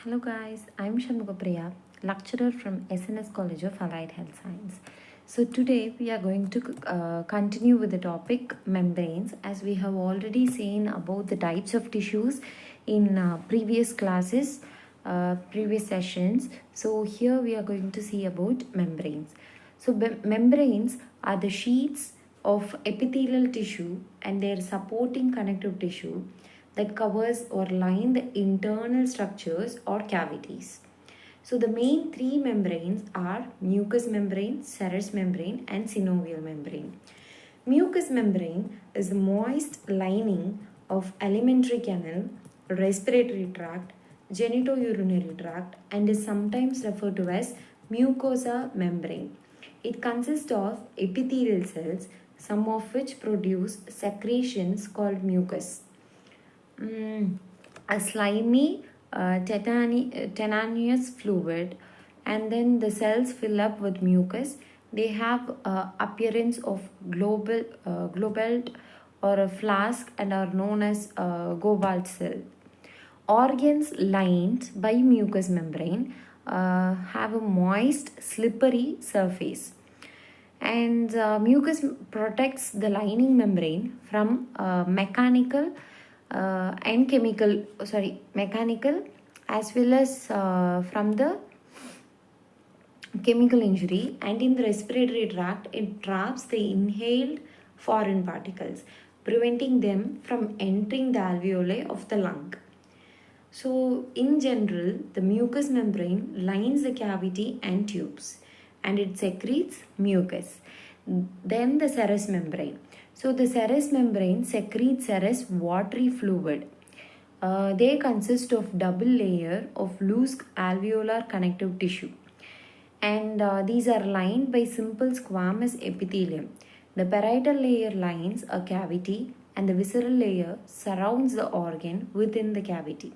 Hello guys, I'm Shanmugapriya, lecturer from SNS College of Allied Health Science. So today we are going to continue with the topic membranes, as we have already seen about the types of tissues in previous classes, previous sessions. So here we are going to see about membranes. So membranes are the sheets of epithelial tissue and their supporting connective tissue that covers or line the internal structures or cavities. So the main three membranes are mucous membrane, serous membrane and synovial membrane. Mucous membrane is a moist lining of alimentary canal, respiratory tract, genitourinary tract and is sometimes referred to as mucosa membrane. It consists of epithelial cells, some of which produce secretions called mucus. A slimy tenacious fluid, and then the cells fill up with mucus. They have appearance of globuled or a flask and are known as Gobalt cell. Organs lined by mucous membrane have a moist, slippery surface. And mucus protects the lining membrane from mechanical as well as from the chemical injury, and in the respiratory tract it traps the inhaled foreign particles, preventing them from entering the alveoli of the lung. So in general, the mucous membrane lines the cavity and tubes and it secretes mucus. Then the serous membrane. So the serous membrane secretes serous watery fluid. They consist of double layer of loose alveolar connective tissue, and these are lined by simple squamous epithelium. The parietal layer lines a cavity and the visceral layer surrounds the organ within the cavity.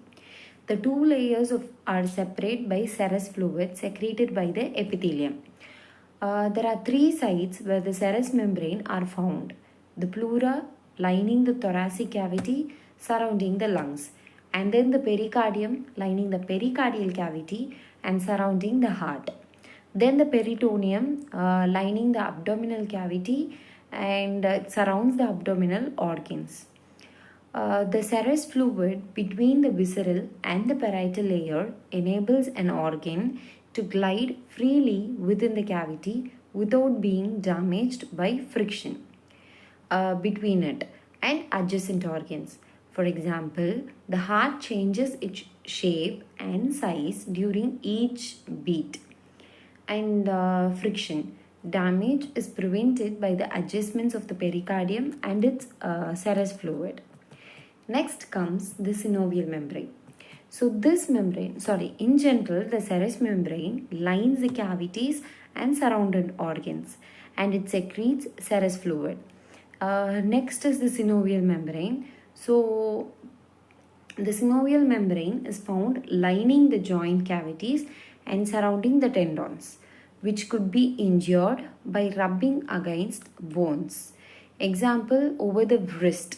The two layers are separated by serous fluid secreted by the epithelium. There are three sites where the serous membrane are found: the pleura lining the thoracic cavity surrounding the lungs, and then the pericardium lining the pericardial cavity and surrounding the heart. Then the peritoneum lining the abdominal cavity and surrounds the abdominal organs. The serous fluid between the visceral and the parietal layer enables an organ to glide freely within the cavity without being damaged by friction between it and adjacent organs. For example, the heart changes its shape and size during each beat, and friction damage is prevented by the adjustments of the pericardium and its serous fluid. Next comes the synovial membrane. So this membrane, in general, the serous membrane lines the cavities and surrounded organs, and it secretes serous fluid. Next is the synovial membrane. So the synovial membrane is found lining the joint cavities and surrounding the tendons, which could be injured by rubbing against bones. Example, over the wrist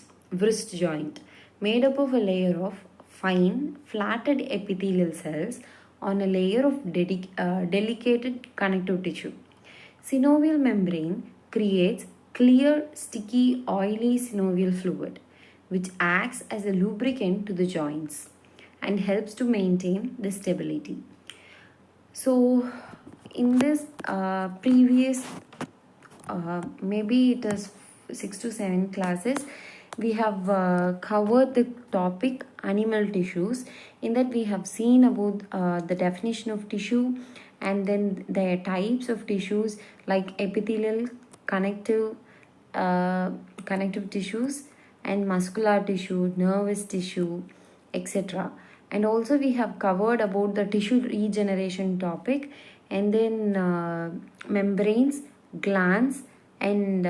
joint, made up of a layer of fine flattened epithelial cells on a layer of delicate connective tissue. Synovial membrane creates clear, sticky, oily synovial fluid, which acts as a lubricant to the joints and helps to maintain the stability. So in this previous maybe it is 6 to 7 classes, we have covered the topic animal tissues. In that we have seen about the definition of tissue, and then the types of tissues like epithelial, connective tissues, and muscular tissue, nervous tissue, etc. And also we have covered about the tissue regeneration topic, and then membranes, glands, and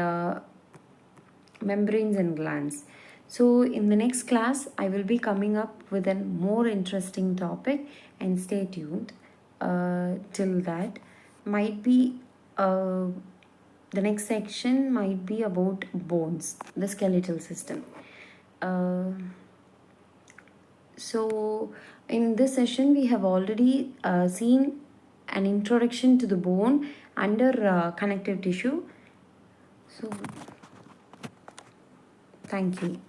glands. So in the next class, I will be coming up with a more interesting topic, and stay tuned. Till that, might be the next section might be about bones, the skeletal system. So in this session, we have already seen an introduction to the bone under connective tissue. So thank you.